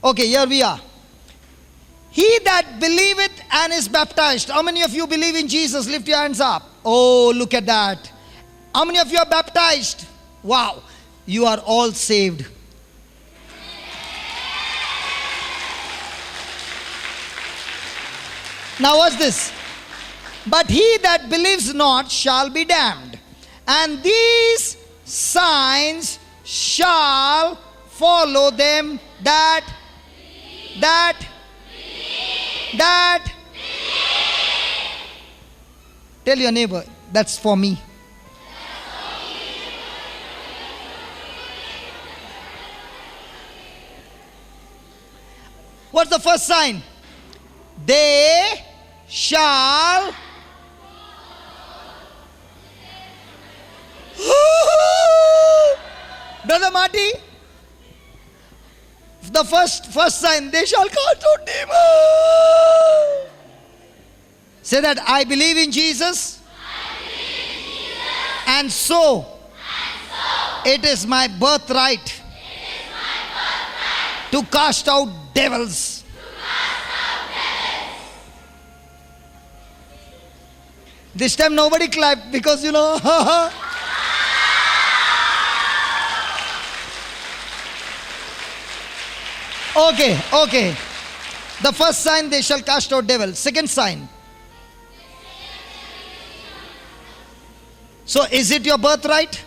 Okay, here we are. He that believeth and is baptized. How many of you believe in Jesus? Lift your hands up. Oh, look at that. How many of you are baptized? Wow. You are all saved. Now what's this? But he that believes not shall be damned. And these signs shall follow them that tell your neighbor, that's for me. What's the first sign? They shall Brother Marty, the first sign, they shall cast out demons. Say that, I believe in Jesus. And so it is my birthright to cast out devils. This time nobody clapped because Okay. The first sign, they shall cast out devils. Second sign. So is it your birthright?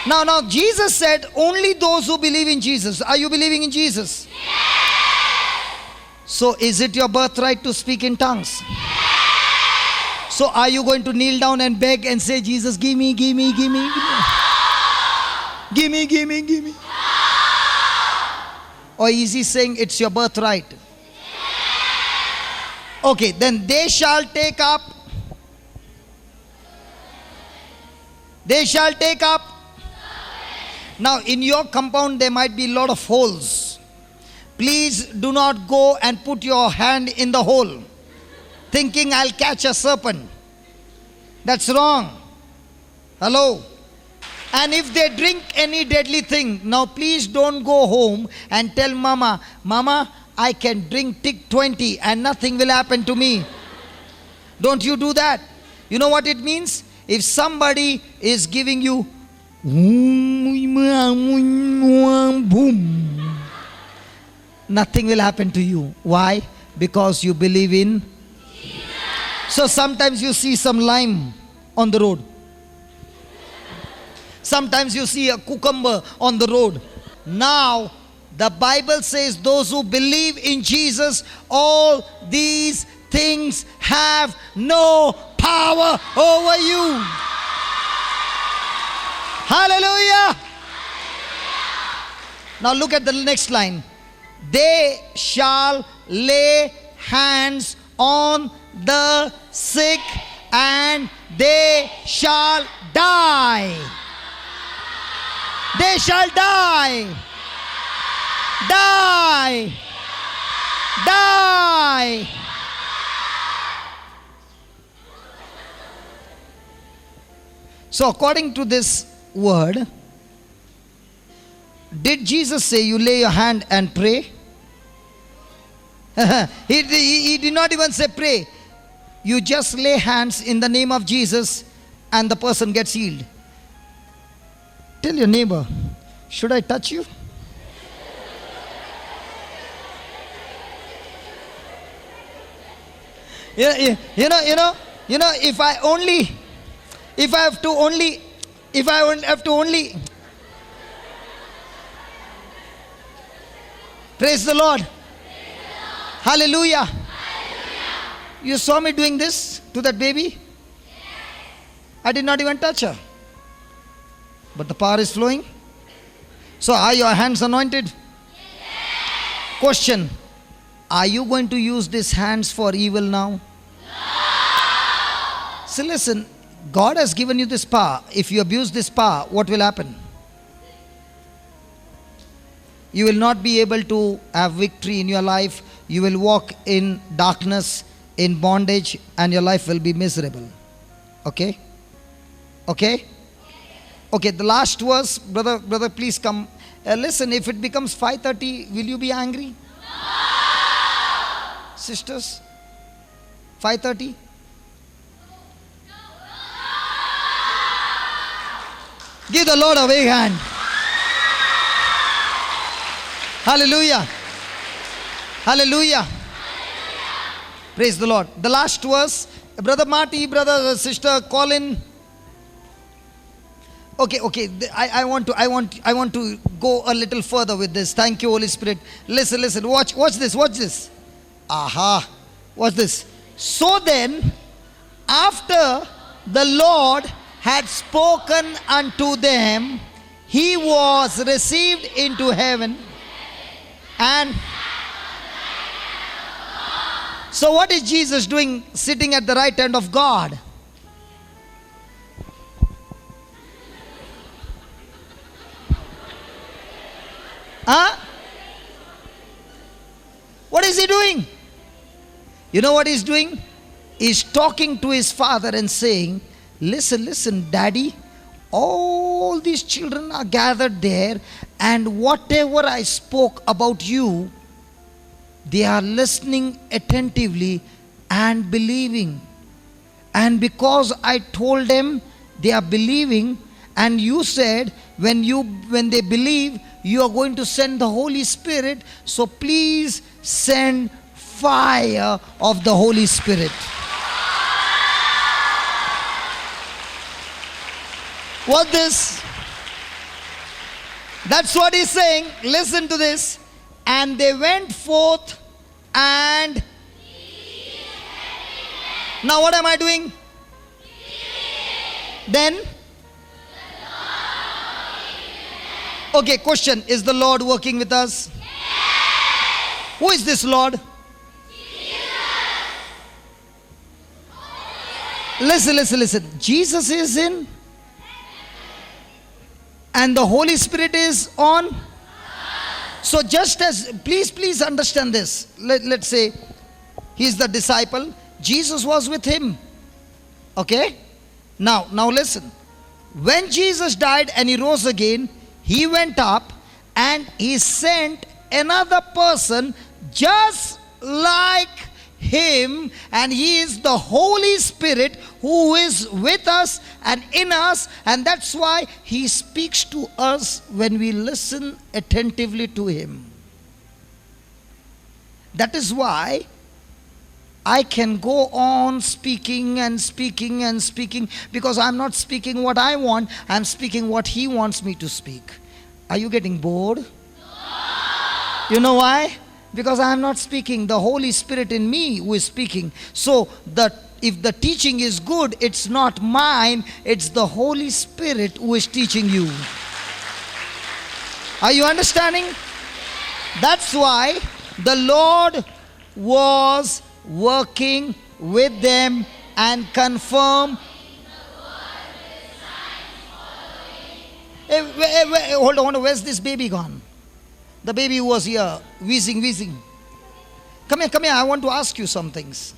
Yes. Now Jesus said only those who believe in Jesus. Are you believing in Jesus? Yes. So is it your birthright to speak in tongues? Yes. So are you going to kneel down and beg and say, Jesus, give me. Give me. Or is he saying it's your birthright? Okay, then they shall take up. They shall take up. Now in your compound there might be a lot of holes. Please do not go and put your hand in the hole thinking I'll catch a serpent. That's wrong. Hello. And if they drink any deadly thing, now please don't go home and tell Mama, I can drink Tick 20 and nothing will happen to me. Don't you do that. You know what it means? If somebody is giving you boom, nothing will happen to you. Why? Because you believe in Jesus. So sometimes you see some lime on the road. Sometimes you see a cucumber on the road. Now, the Bible says those who believe in Jesus, all these things have no power over you. Hallelujah. Now look at the next line. They shall lay hands on the sick and they shall die. They shall die. Die. Die. So according to this word, did Jesus say you lay your hand and pray? He did not even say pray. You just lay hands in the name of Jesus and the person gets healed. Tell your neighbor, should I touch you? If I have to only praise the Lord. Hallelujah. You saw me doing this to that baby? I did not even touch her. But the power is flowing. So are your hands anointed? Yes. Question. Are you going to use these hands for evil now? No. So listen, God has given you this power. If you abuse this power, what will happen? You will not be able to have victory in your life. You will walk in darkness, in bondage, and your life will be miserable. Okay? Okay? Okay, the last verse, brother, please come Listen, if it becomes 5:30, will you be angry? Sisters, 5:30? Give the Lord a big hand. Hallelujah. Hallelujah. Praise the Lord. The last verse, Brother Marty, Brother Sister Colin. Okay. I want to go a little further with this. Thank you, Holy Spirit. Listen. Watch this. Aha. Watch this. So then, after the Lord had spoken unto them, he was received into heaven. And so what is Jesus doing sitting at the right hand of God? Huh? What is he doing? You know what he's doing? He's talking to his father and saying, listen, Daddy, all these children are gathered there, and whatever I spoke about you, they are listening attentively and believing. And because I told them, they are believing, and you said when they believe, you are going to send the Holy Spirit, so please send fire of the Holy Spirit. What this? That's what he's saying. Listen to this. And they went forth and... Now what am I doing? Then? Okay, question. Is the Lord working with us? Yes. Who is this Lord? Jesus. Listen. Jesus is in, and the Holy Spirit is on. So just as, please understand this. Let's say he's the disciple. Jesus was with him. Okay? Now listen. When Jesus died and he rose again, he went up and he sent another person just like him, and he is the Holy Spirit who is with us and in us, and that's why he speaks to us when we listen attentively to him. That is why I can go on speaking, because I'm not speaking what I want, I'm speaking what he wants me to speak. Are you getting bored? No. You know why? Because I am not speaking, the Holy Spirit in me who is speaking. So if the teaching is good, it's not mine, it's the Holy Spirit who is teaching you. Are you understanding? That's why the Lord was working with them and confirm. Hold on, where's this baby gone? The baby who was here, wheezing. Come here, I want to ask you some things.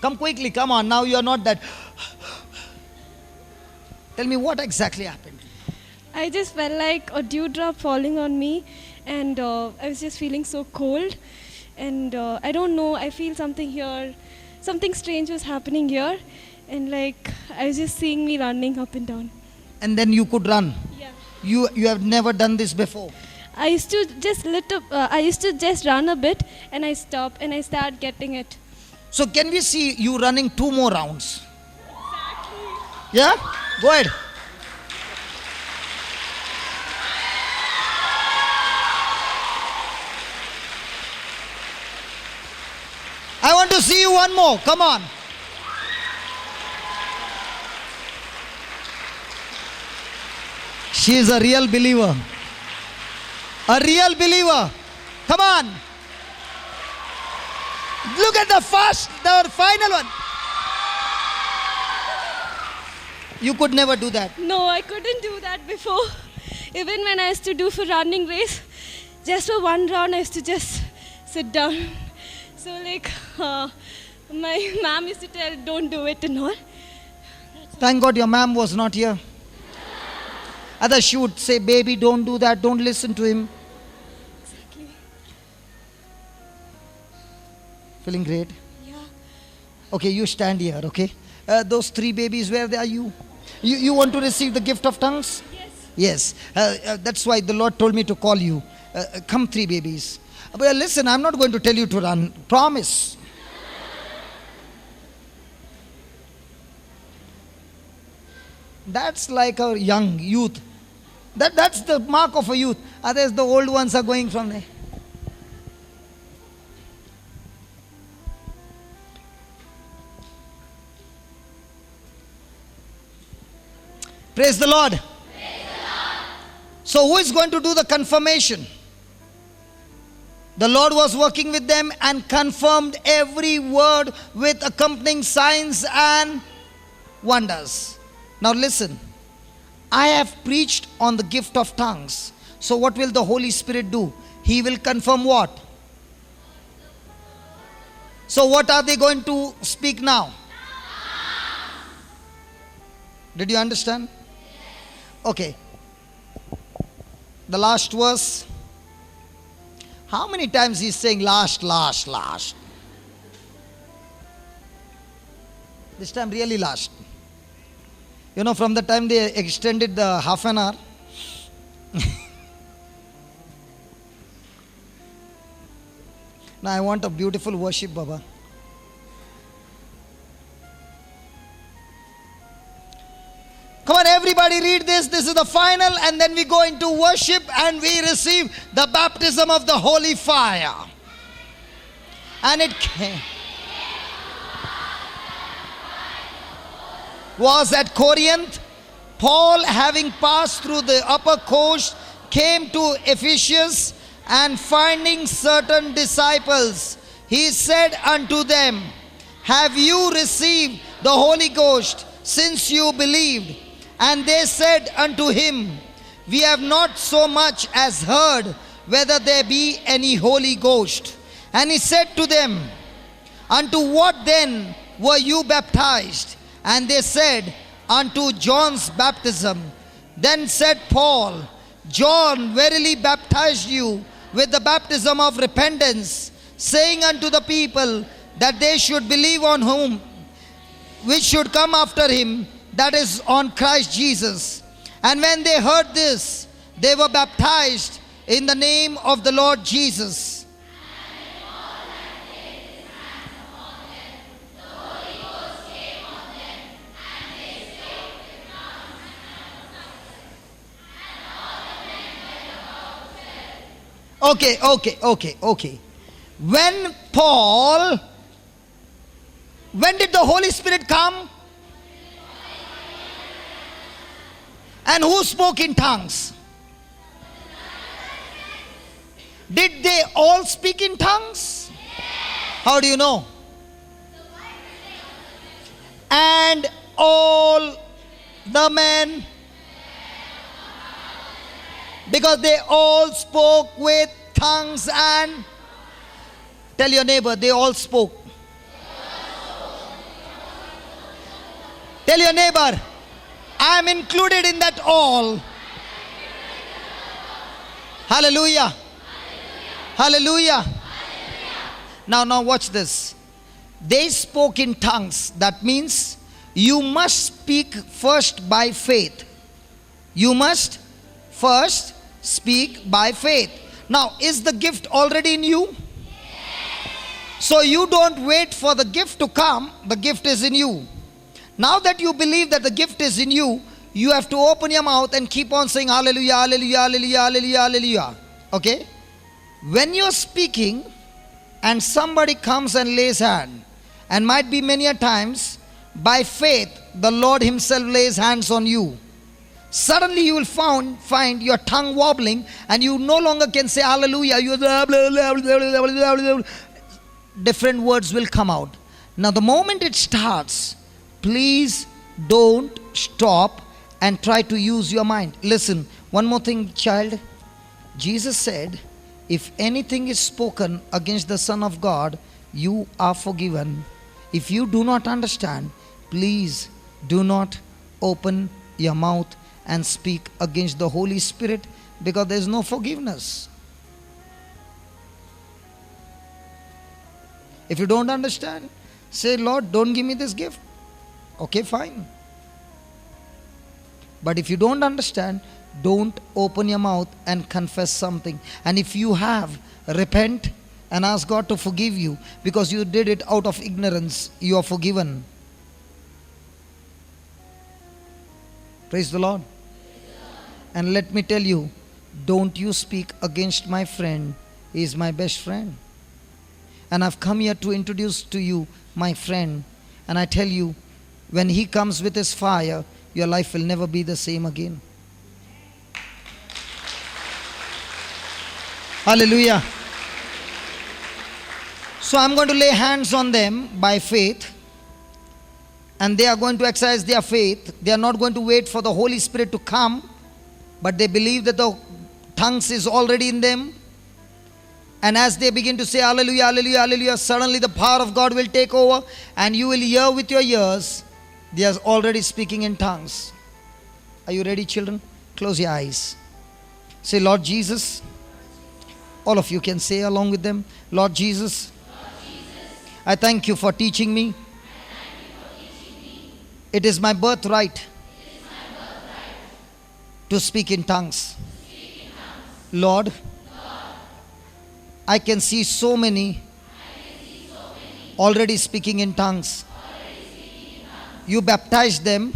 Come quickly, come on, now you are not that. Tell me what exactly happened. I just felt like a dewdrop falling on me, and I was just feeling so cold, and I don't know, I feel something here, something strange was happening here, and like I was just seeing me running up and down. And then you could run? Yeah. You have never done this before? I used to just run a bit, and I stop and I start getting it. So can we see you running 2 more rounds? Exactly. Yeah? Go ahead. I want to see you one more. Come on. She is a real believer. A real believer. Come on. Look at the final one. You could never do that. No, I couldn't do that before. Even when I used to do for running race, just for 1 round I used to just sit down. So like, my mom used to tell, don't do it and all. That's Thank God your ma'am was not here. Otherwise she would say, baby, don't do that, don't listen to him. Exactly. Feeling great? Yeah. Okay, you stand here, okay? Those 3 babies, where are you? You want to receive the gift of tongues? Yes. Yes. That's why the Lord told me to call you. Come 3 babies. But listen, I'm not going to tell you to run. Promise. That's like a young youth. That's the mark of a youth. Others, the old ones are going from there. Praise the Lord. So who is going to do the confirmation? The Lord was working with them and confirmed every word with accompanying signs and wonders. Now listen, I have preached on the gift of tongues. So what will the Holy Spirit do? He will confirm what? So what are they going to speak now? Did you understand? Okay. The last verse. How many times he's saying last? This time really last. You know, from the time they extended the half an hour. Now I want a beautiful worship, Baba. Come on, everybody read this. This is the final, and then we go into worship and we receive the baptism of the holy fire. And it was at Corinth. Paul, having passed through the upper coast, came to Ephesus, and finding certain disciples, he said unto them, have you received the Holy Ghost since you believed? And they said unto him, we have not so much as heard whether there be any Holy Ghost. And he said to them, unto what then were you baptized? And they said, unto John's baptism. Then said Paul, John verily baptized you with the baptism of repentance, saying unto the people that they should believe on whom which should come after him, that is on Christ Jesus. And when they heard this, they were baptized in the name of the Lord Jesus. Okay. When did the Holy Spirit come? And who spoke in tongues? Did they all speak in tongues? How do you know? And all the men, because they all spoke with tongues. And tell your neighbor, they all spoke. Tell your neighbor, I am included in that all. Hallelujah. Hallelujah. Now watch this. They spoke in tongues. That means you must speak first by faith. You must first speak by faith. Now, is the gift already in you? So you don't wait for the gift to come. The gift is in you. Now that you believe that the gift is in you, you have to open your mouth and keep on saying hallelujah, hallelujah, hallelujah, hallelujah, hallelujah. Okay? When you're speaking and somebody comes and lays hand, and might be many a times, by faith, the Lord himself lays hands on you. Suddenly you will find your tongue wobbling, and you no longer can say hallelujah. Different words will come out. Now the moment it starts, please don't stop and try to use your mind. Listen, one more thing, child. Jesus said, if anything is spoken against the Son of God, you are forgiven. If you do not understand, please do not open your mouth and speak against the Holy Spirit, because there is no forgiveness. If you don't understand, say, Lord, don't give me this gift. Okay, fine. But if you don't understand, don't open your mouth and confess something. And if you have, repent and ask God to forgive you, because you did it out of ignorance. You are forgiven. Praise the Lord. And let me tell you, don't you speak against my friend. He is my best friend. And I've come here to introduce to you my friend. And I tell you, when he comes with his fire, your life will never be the same again. Hallelujah. So I'm going to lay hands on them by faith, and they are going to exercise their faith. They are not going to wait for the Holy Spirit to come, but they believe that the tongues is already in them. And as they begin to say hallelujah, hallelujah, hallelujah, suddenly the power of God will take over, and you will hear with your ears, they are already speaking in tongues. Are you ready, children? Close your eyes. Say, Lord Jesus. All of you can say along with them, Lord Jesus, I thank you for teaching me. It is my birthright to speak in tongues. Lord, I can see so many already speaking in tongues. You baptized them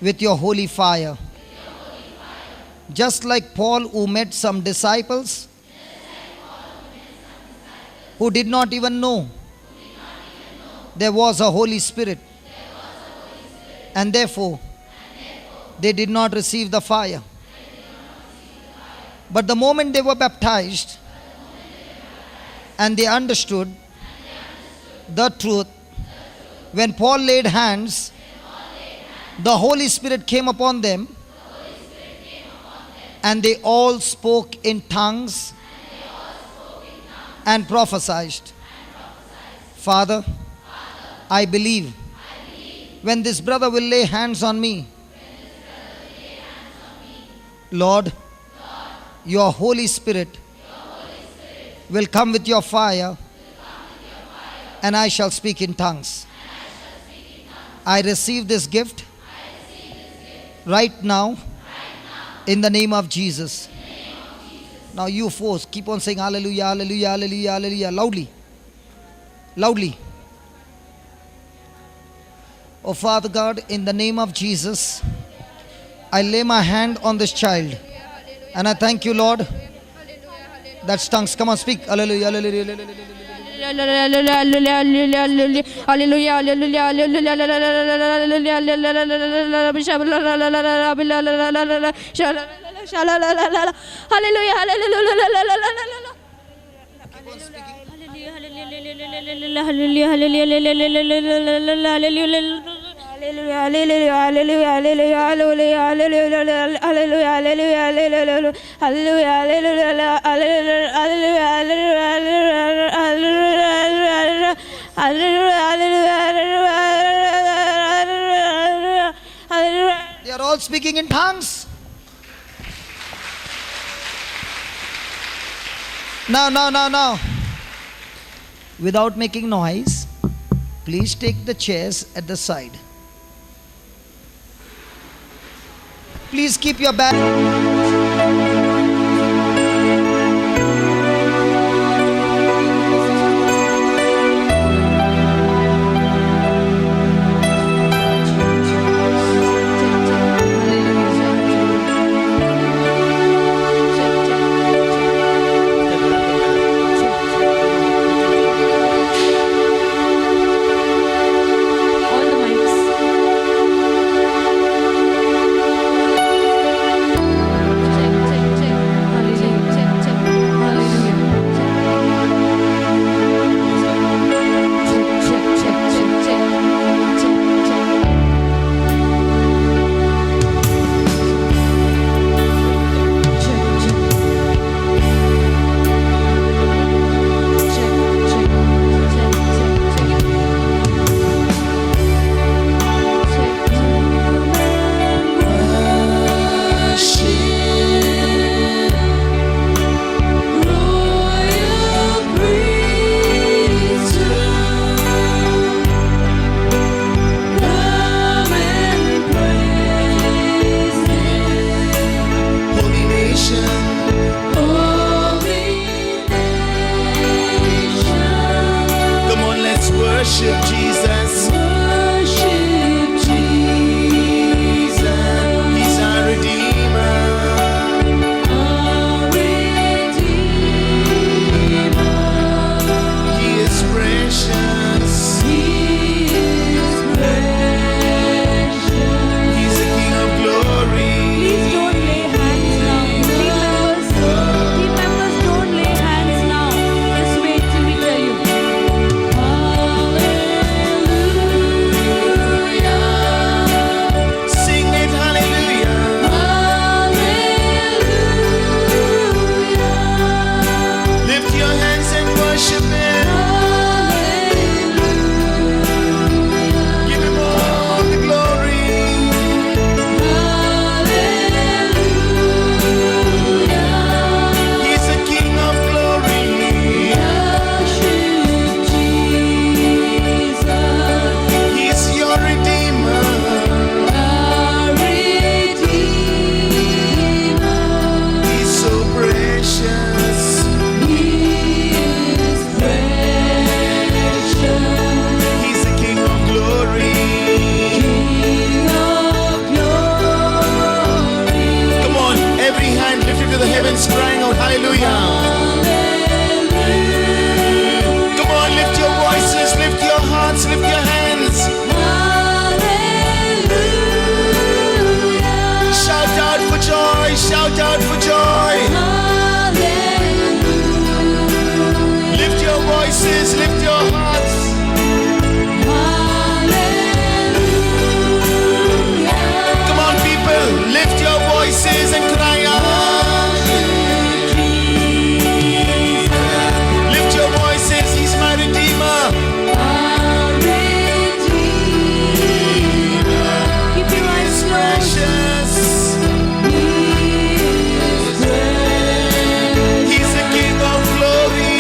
with your holy fire. Just like Paul, who met some disciples who did not even know there was a Holy Spirit, and therefore they did not receive the fire. But the moment they were baptized and they understood the truth, when Paul laid hands, the Holy Spirit came upon them, and they all spoke in tongues and prophesied. Father, I believe when this brother will lay hands on me, Lord, your Holy Spirit will come with your fire, and I shall speak in tongues. I receive this gift right now in the name of Jesus. Now you folks keep on saying hallelujah, hallelujah, hallelujah, hallelujah, loudly. Loudly. Oh Father God, in the name of Jesus, I lay my hand on this child. And I thank you, Lord. That's tongues. Come on, speak. Hallelujah, hallelujah, hallelujah. They are all speaking in tongues. Now. Without making noise, please take the chairs at the side. Please keep your back. All the mics. Worship Jesus. Worship Jesus, He's our Redeemer. our Redeemer. He is precious. He is precious. He's the King of glory. Please don't lay hands now. Team members, don't lay hands now. Just wait till we tell you. Hallelujah. Sing it, hallelujah. Hallelujah. Lift your hands and worship Him. Hallelujah. Give Him all the glory. Hallelujah. He's the King of glory. Worship Jesus, He's your Redeemer. our Redeemer. He's so precious. He is precious, He's the King of glory. King of glory. Come on, every hand lifted to the heavens, crying out, hallelujah. Hallelujah. Come on, lift your voices, lift your hearts, lift your hands. Hallelujah. Shout out for joy, shout out for joy. Hallelujah. Lift your voices, lift your hearts. Hallelujah. Come on, people, lift your voices and cry out. Lift your voices, He's my Redeemer. Our Redeemer. Keep your eyes He's closed. precious. He is precious. He's the King of glory.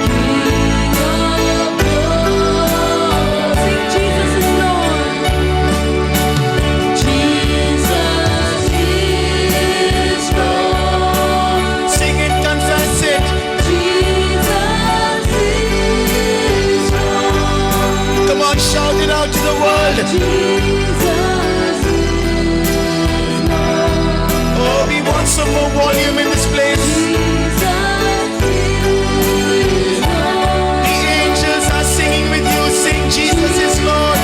King of glory. Sing Jesus is Lord. Jesus is Lord. Sing it, confess it. Jesus is Lord. Come on, shout it out to the world. Jesus is Lord. Oh, we want some more volume in this place. Jesus is Lord. The angels are singing with you. Sing, Jesus is Lord.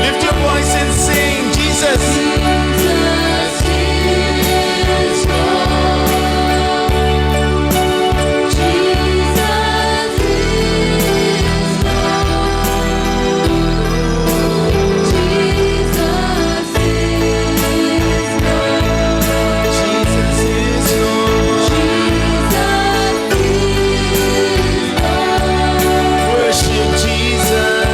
Lift your voice and sing, Jesus. Jesus is Lord. Worship Jesus.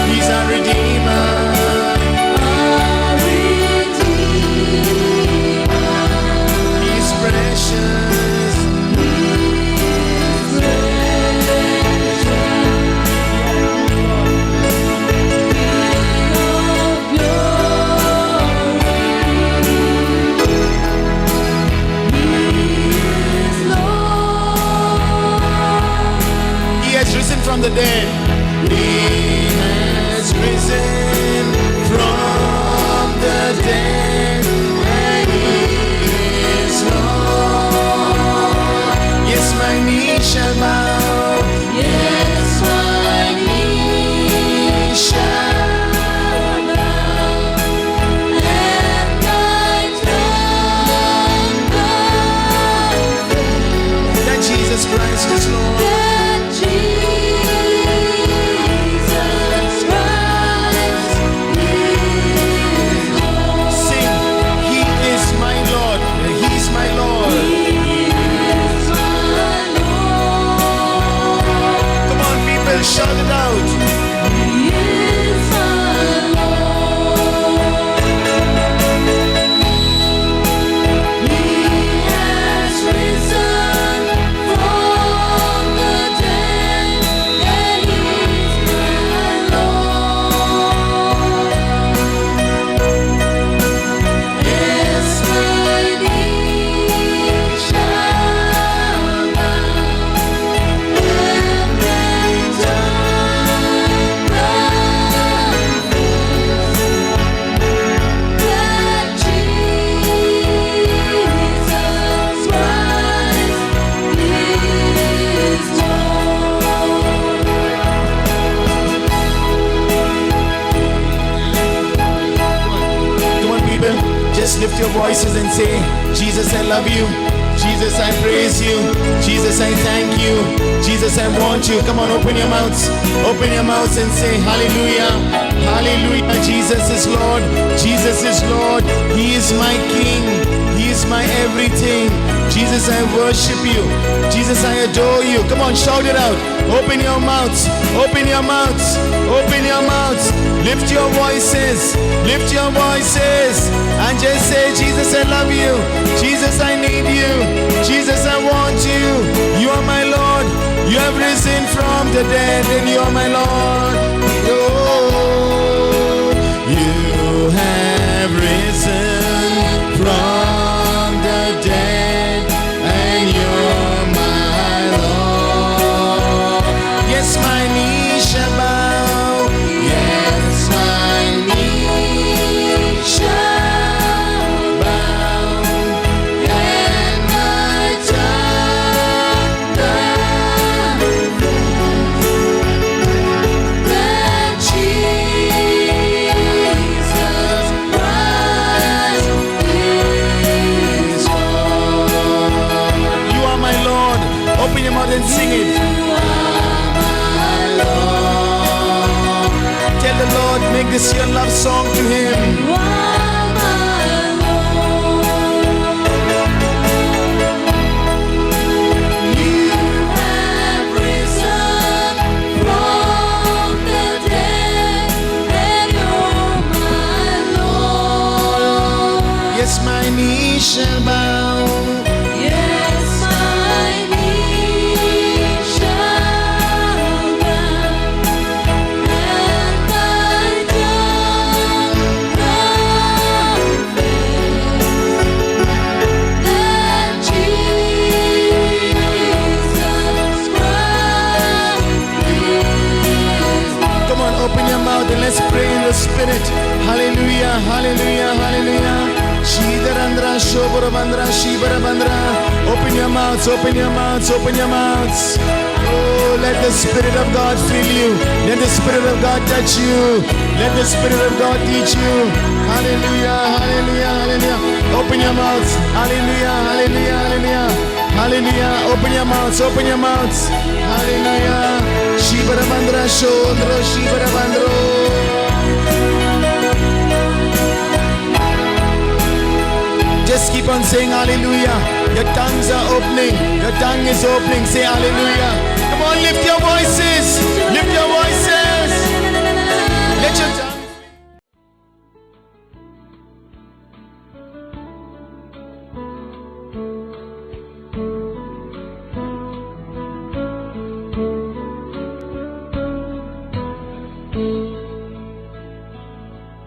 He's our Redeemer. He's precious. He has risen from the dead. He has risen from the dead. And He is Lord. Yes, my knee shall bow. Yes, my knee shall bow, and my tongue confess That Jesus Christ is Lord. that Jesus Just lift your voices and say, Jesus, I love you. Jesus, I praise you. Jesus, I thank you. Jesus, I want you. Come on, open your mouths. Open your mouths and say, hallelujah. Hallelujah. Jesus is Lord. Jesus is Lord. He is my King. He is my everything. Jesus, I worship you. Jesus, I adore you. Come on, shout it out. Open your mouths. Open your mouths. Open your mouths. Lift your voices. Lift your voices. And just say, Jesus, I love you. Jesus, I need you. Jesus, I want you. You are my Lord. You have risen from the dead, and you are my Lord. Oh, you have risen from the dead, and you're my Lord. Yes, my knees shall bow. Yes, my knees shall bow, and my tongue that Jesus Christ is Lord. You are my Lord. Open your mouth and sing it. Tell the Lord, make this your love song to Him. Yes, my knees shall bow. Yes, my knees shall bow, and my tongue confess that Jesus Christ is Lord. Come on, open your mouth and let's pray in the Spirit. Hallelujah, hallelujah, hallelujah. Shidarandra, Shobarabandra, Shibarabandra. Open your mouths, open your mouths, open your mouths. Oh, let the Spirit of God fill you. Let the Spirit of God touch you. Let the Spirit of God teach you. Hallelujah, hallelujah, hallelujah. Open your mouths. Hallelujah, hallelujah, hallelujah. Hallelujah. Open your mouths, open your mouths. Hallelujah. Shibarabandra, Shodro, Shibarabandro. Just keep on saying hallelujah. Your tongues are opening. Your tongue is opening. Say hallelujah. Come on, lift your voices. Lift your voices. Let your tongue.